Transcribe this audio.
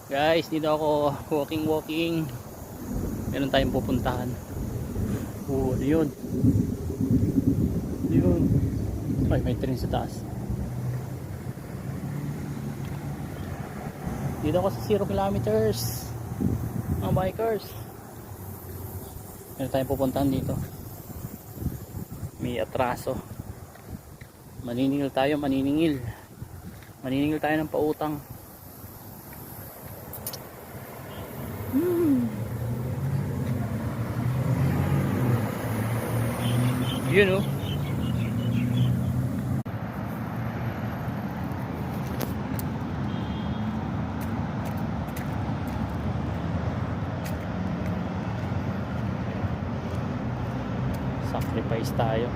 Guys, dito ako walking. Meron tayong pupuntahan. Ano yun? Ay, may train sa taas. Dito ako sa 0 kilometers. Mga bikers. Meron tayong pupuntahan dito. May atraso. Maniningil tayo. Maniningil tayo ng pautang. Yun oh. Sacrifice tayo.